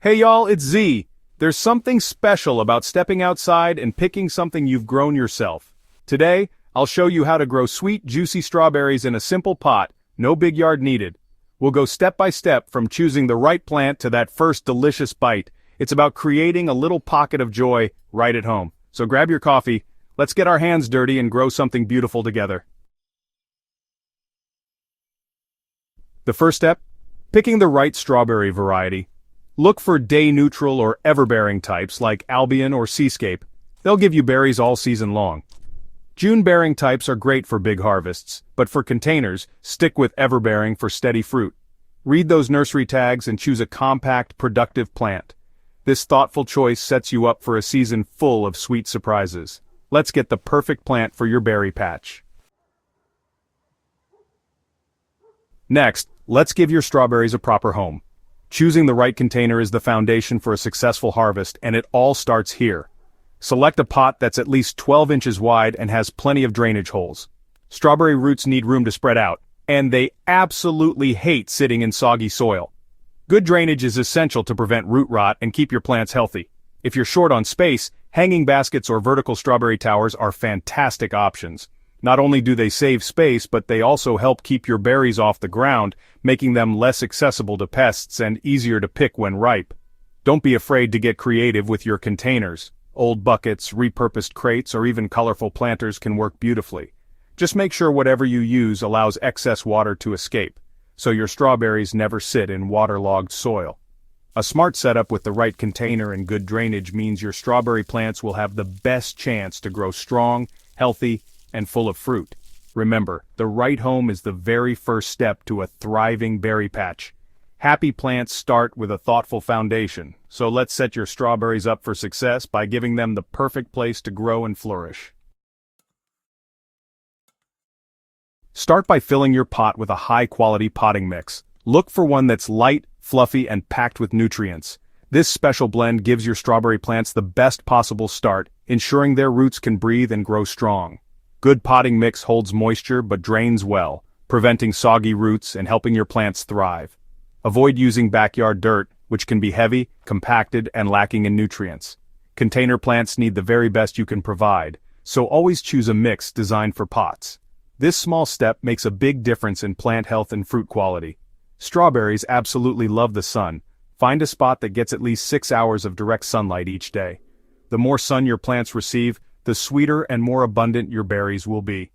Hey y'all, it's Z. There's something special about stepping outside and picking something you've grown yourself. Today, I'll show you how to grow sweet, juicy strawberries in a simple pot, no big yard needed. We'll go step by step from choosing the right plant to that first delicious bite. It's about creating a little pocket of joy right at home. So grab your coffee, let's get our hands dirty and grow something beautiful together. The first step? Picking the right strawberry variety. Look for day-neutral or everbearing types like Albion or Seascape. They'll give you berries all season long. June-bearing types are great for big harvests, but for containers, stick with everbearing for steady fruit. Read those nursery tags and choose a compact, productive plant. This thoughtful choice sets you up for a season full of sweet surprises. Let's get the perfect plant for your berry patch. Next, let's give your strawberries a proper home. Choosing the right container is the foundation for a successful harvest, and it all starts here. Select a pot that's at least 12 inches wide and has plenty of drainage holes. Strawberry roots need room to spread out, and they absolutely hate sitting in soggy soil. Good drainage is essential to prevent root rot and keep your plants healthy. If you're short on space, hanging baskets or vertical strawberry towers are fantastic options. Not only do they save space, but they also help keep your berries off the ground, making them less accessible to pests and easier to pick when ripe. Don't be afraid to get creative with your containers. Old buckets, repurposed crates, or even colorful planters can work beautifully. Just make sure whatever you use allows excess water to escape, so your strawberries never sit in waterlogged soil. A smart setup with the right container and good drainage means your strawberry plants will have the best chance to grow strong, healthy, and full of fruit. Remember, the right home is the very first step to a thriving berry patch. Happy plants start with a thoughtful foundation, so let's set your strawberries up for success by giving them the perfect place to grow and flourish. Start by filling your pot with a high-quality potting mix. Look for one that's light, fluffy, and packed with nutrients. This special blend gives your strawberry plants the best possible start, ensuring their roots can breathe and grow strong. Good potting mix holds moisture but drains well, preventing soggy roots and helping your plants thrive. Avoid using backyard dirt, which can be heavy, compacted, and lacking in nutrients. Container plants need the very best you can provide, so always choose a mix designed for pots. This small step makes a big difference in plant health and fruit quality. Strawberries absolutely love the sun. Find a spot that gets at least 6 hours of direct sunlight each day. The more sun your plants receive, the sweeter and more abundant your berries will be.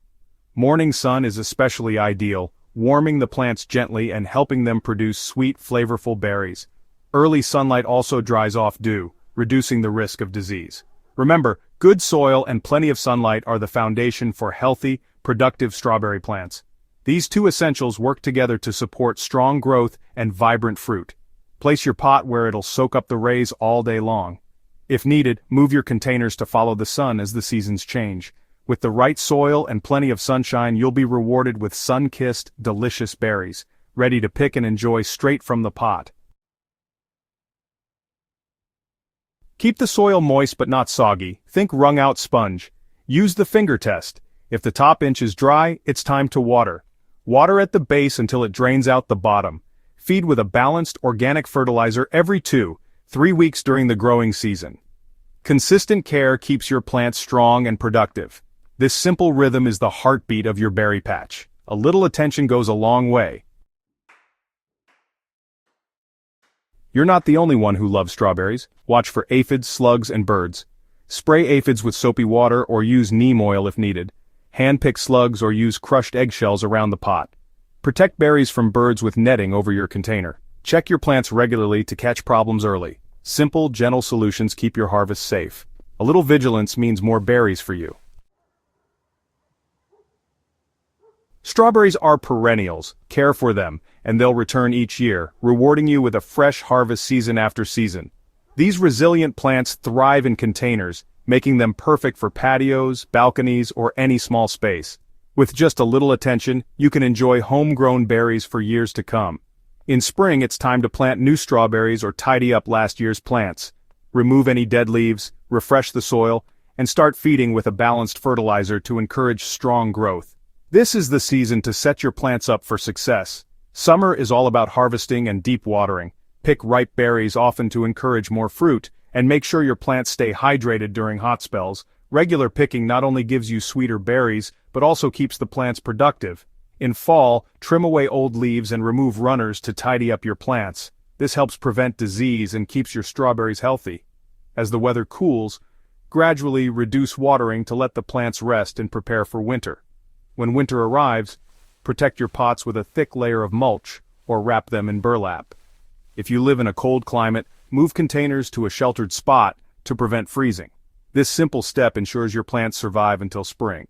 Morning sun is especially ideal, warming the plants gently and helping them produce sweet, flavorful berries. Early sunlight also dries off dew, reducing the risk of disease. Remember, good soil and plenty of sunlight are the foundation for healthy, productive strawberry plants. These two essentials work together to support strong growth and vibrant fruit. Place your pot where it'll soak up the rays all day long. If needed, move your containers to follow the sun as the seasons change. With the right soil and plenty of sunshine, you'll be rewarded with sun-kissed, delicious berries, ready to pick and enjoy straight from the pot. Keep the soil moist but not soggy. Think wrung-out sponge. Use the finger test. If the top inch is dry, it's time to water. Water at the base until it drains out the bottom. Feed with a balanced, organic fertilizer every 2-3 weeks during the growing season. Consistent care keeps your plants strong and productive. This simple rhythm is the heartbeat of your berry patch. A little attention goes a long way. You're not the only one who loves strawberries. Watch for aphids, slugs, and birds. Spray aphids with soapy water or use neem oil if needed. Hand-pick slugs or use crushed eggshells around the pot. Protect berries from birds with netting over your container. Check your plants regularly to catch problems early. Simple, gentle solutions keep your harvest safe. A little vigilance means more berries for you. Strawberries are perennials. Care for them, and they'll return each year, rewarding you with a fresh harvest season after season. These resilient plants thrive in containers, making them perfect for patios, balconies, or any small space. With just a little attention, you can enjoy homegrown berries for years to come. In spring, it's time to plant new strawberries or tidy up last year's plants. Remove any dead leaves, refresh the soil, and start feeding with a balanced fertilizer to encourage strong growth. This is the season to set your plants up for success. Summer is all about harvesting and deep watering. Pick ripe berries often to encourage more fruit, and make sure your plants stay hydrated during hot spells. Regular picking not only gives you sweeter berries, but also keeps the plants productive. In fall, trim away old leaves and remove runners to tidy up your plants. This helps prevent disease and keeps your strawberries healthy. As the weather cools, gradually reduce watering to let the plants rest and prepare for winter. When winter arrives, protect your pots with a thick layer of mulch, or wrap them in burlap. If you live in a cold climate, move containers to a sheltered spot to prevent freezing. This simple step ensures your plants survive until spring.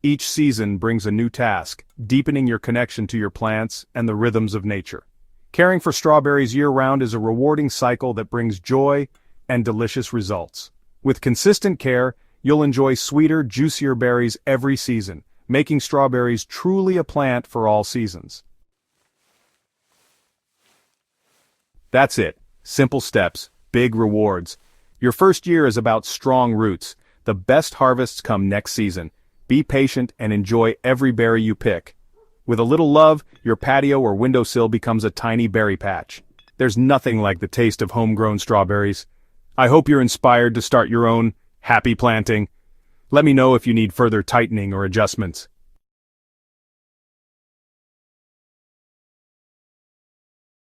Each season brings a new task, deepening your connection to your plants and the rhythms of nature. Caring for strawberries year-round is a rewarding cycle that brings joy and delicious results. With consistent care, you'll enjoy sweeter, juicier berries every season, making strawberries truly a plant for all seasons. That's it. Simple steps, big rewards. Your first year is about strong roots. The best harvests come next season. Be patient and enjoy every berry you pick. With a little love, your patio or windowsill becomes a tiny berry patch. There's nothing like the taste of homegrown strawberries. I hope you're inspired to start your own happy planting. Let me know if you need further tightening or adjustments.